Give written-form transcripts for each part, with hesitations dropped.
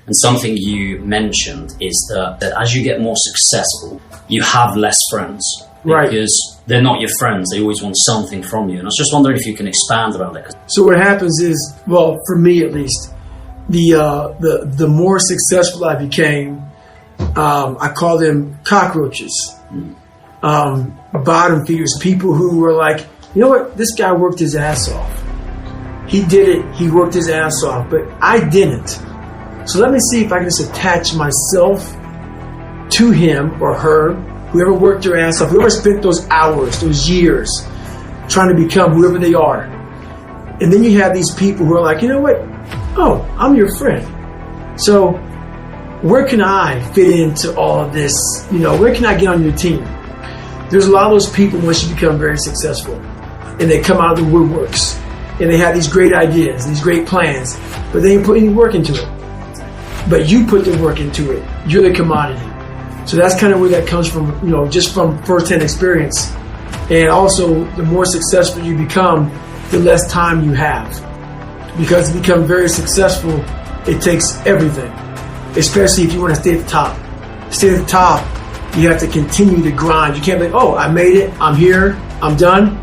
And something you mentioned is that as you get more successful, you have less friends. Right. Because they're not your friends. They always want something from you. And I was just wondering if you can expand around it. So what happens is, well, for me at least, the more successful I became, I call them cockroaches, bottom feeders, people who were like, you know what, this guy worked his ass off. He did it, he worked his ass off, but I didn't. So let me see if I can just attach myself to him or her, whoever worked their ass off, whoever spent those hours, those years, trying to become whoever they are. And then you have these people who are like, you know what? Oh, I'm your friend. So where can I fit into all of this? You know, where can I get on your team? There's a lot of those people once you become very successful and they come out of the woodworks and they have these great ideas, these great plans, but they ain't put any work into it. But you put the work into it. You're the commodity. So that's kind of where that comes from, you know, just from firsthand experience. And also, the more successful you become, the less time you have. Because to become very successful, it takes everything, especially if you want to stay at the top. To stay at the top, you have to continue to grind. You can't be like, oh, I made it, I'm here, I'm done.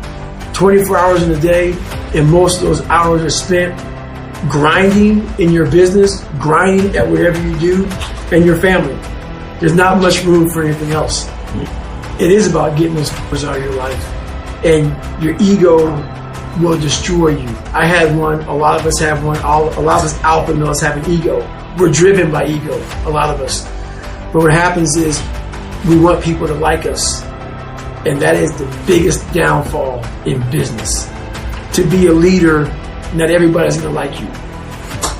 24 hours in a day, and most of those hours are spent grinding in your business, grinding at whatever you do, and your family. There's not much room for anything else. It is about getting those hours out of your life. And your ego will destroy you. I had one, a lot of us have one, a lot of us alpha males have an ego. We're driven by ego, a lot of us. But what happens is we want people to like us. And that is the biggest downfall in business. To be a leader, not everybody's going to like you.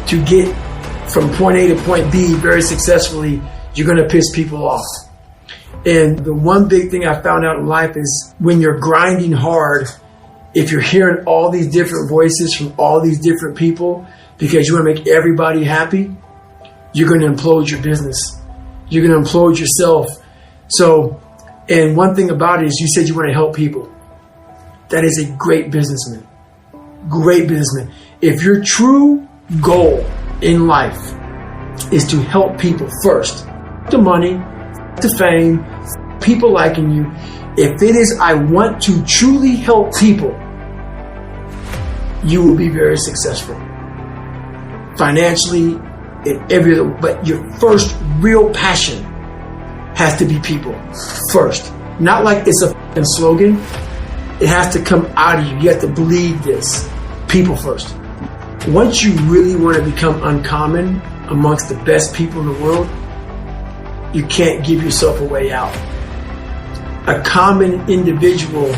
To get from point A to point B very successfully, you're going to piss people off. And the one big thing I found out in life is when you're grinding hard, if you're hearing all these different voices from all these different people because you want to make everybody happy, you're going to implode your business. You're going to implode yourself. So, and one thing about it is you said you want to help people. That is a great businessman. Great businessman. If your true goal in life is to help people first, the money, the fame, people liking you, if it is I want to truly help people, you will be very successful. Financially, in every other, but your first real passion has to be people first. Not like it's a f***ing slogan. It has to come out of you. You have to believe this. People first. Once you really want to become uncommon amongst the best people in the world, you can't give yourself a way out. A common individual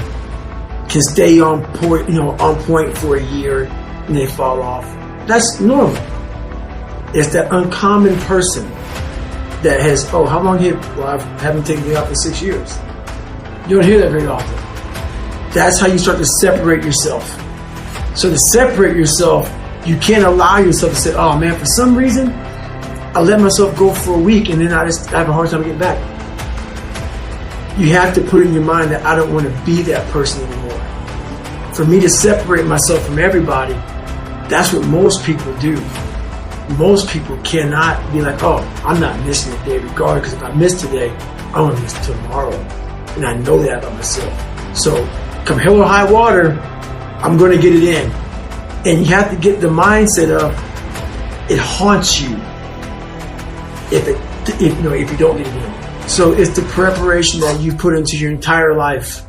can stay on point for a year and they fall off. That's normal. It's that uncommon person that has, oh, how long have you? Well, I haven't taken it off for 6 years. You don't hear that very often. That's how you start to separate yourself. So to separate yourself, you can't allow yourself to say, oh man, for some reason, I let myself go for a week and then I have a hard time getting back. You have to put in your mind that I don't want to be that person anymore. For me to separate myself from everybody, that's what most people do. Most people cannot be like, oh, I'm not missing a day regardless, because if I miss today, I'm going to miss tomorrow. And I know that about myself. So come hell or high water, I'm going to get it in. And you have to get the mindset of it haunts you if you don't get it in. So it's the preparation that you put into your entire life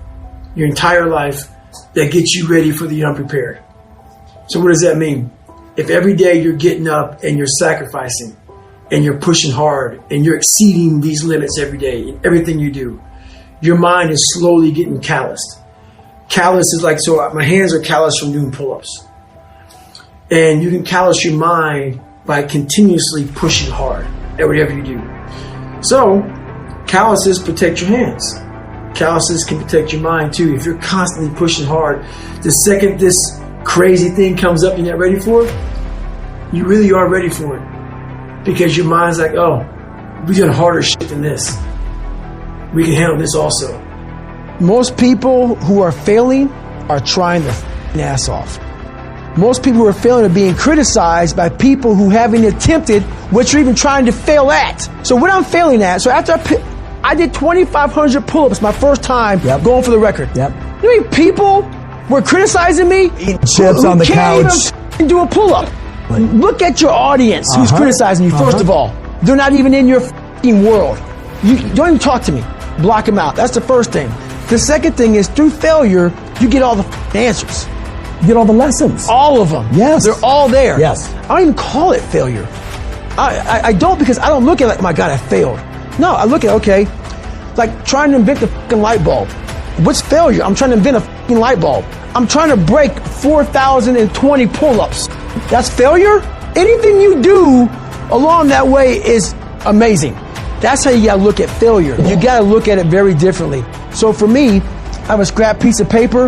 that gets you ready for the unprepared. So what does that mean? If every day you're getting up and you're sacrificing and you're pushing hard and you're exceeding these limits every day in everything you do, your mind is slowly getting calloused. Callous is like, so my hands are calloused from doing pull-ups. And you can callous your mind by continuously pushing hard at whatever you do. So calluses protect your hands. Calluses can protect your mind too. If you're constantly pushing hard, the second this crazy thing comes up you're not ready for, you really are ready for it. Because your mind's like, oh, we done harder shit than this. We can handle this also. Most people who are failing are trying their ass off. Most people who are failing are being criticized by people who haven't attempted what you're even trying to fail at. So what I'm failing at, so after I did 2,500 pull-ups my first time going for the record. Yep. You know how many people were criticizing me? Eating chips on the couch. Can't even do a pull-up. Look at your audience who's criticizing you, first of all. They're not even in your world. You don't even talk to me. Block them out. That's the first thing. The second thing is, through failure, you get all the answers. You get all the lessons. All of them. Yes. They're all there. Yes. I don't even call it failure. I don't, because I don't look at it like, my God, I failed. No, I look at, okay, like trying to invent the fucking light bulb. What's failure? I'm trying to invent a fucking light bulb. I'm trying to break 4,020 pull-ups. That's failure? Anything you do along that way is amazing. That's how you gotta look at failure. You gotta look at it very differently. So for me, I have a scrap piece of paper,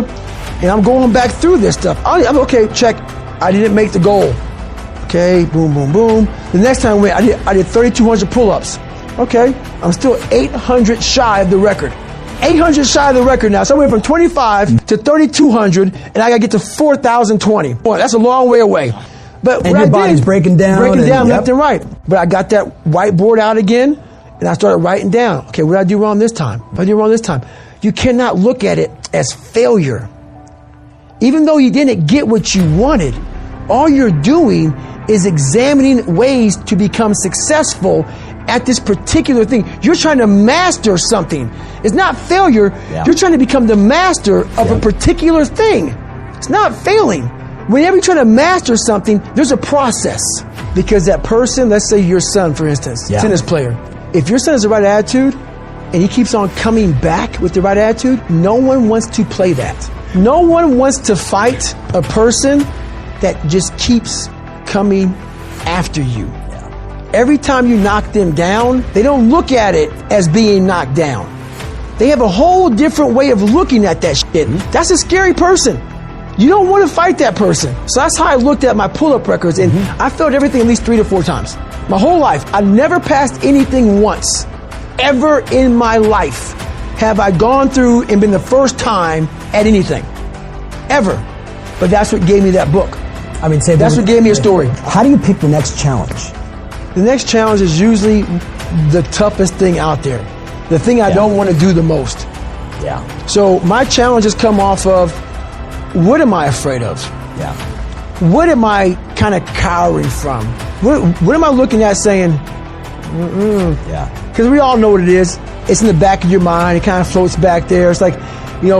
and I'm going back through this stuff. I'm okay, check. I didn't make the goal. Okay, boom, boom, boom. The next time I did 3,200 pull-ups. Okay, I'm still 800 shy of the record. 800 shy of the record now. So I went from 25 to 3,200, and I gotta get to 4,020. Boy, that's a long way away. But and your body's breaking down. Left and right. But I got that whiteboard out again, and I started writing down. Okay, what did I do wrong this time? What did I do wrong this time? You cannot look at it as failure. Even though you didn't get what you wanted, all you're doing is examining ways to become successful at this particular thing. You're trying to master something. It's not failure. Yeah. You're trying to become the master of a particular thing. It's not failing. Whenever you try to master something, there's a process. Because that person, let's say your son, for instance, tennis player, if your son has the right attitude and he keeps on coming back with the right attitude, no one wants to play that. No one wants to fight a person that just keeps coming after you. Every time you knock them down, they don't look at it as being knocked down. They have a whole different way of looking at that shit. That's a scary person. You don't want to fight that person. So that's how I looked at my pull-up records, and I failed everything at least 3 to 4 times. My whole life, I never passed anything once. Ever in my life have I gone through and been the first time at anything. Ever. But that's what gave me that book. I mean, that's what gave me a story. How do you pick the next challenge? The next challenge is usually the toughest thing out there. The thing I don't want to do the most. Yeah. So my challenges come off of, what am I afraid of? Yeah. What am I kind of cowering from? What am I looking at saying, Yeah. Because we all know what it is. It's in the back of your mind. It kind of floats back there. It's like,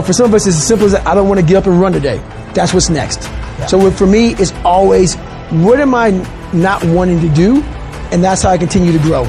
for some of us, it's as simple as, I don't want to get up and run today. That's what's next. Yeah. So for me, it's always, what am I not wanting to do? And that's how I continue to grow.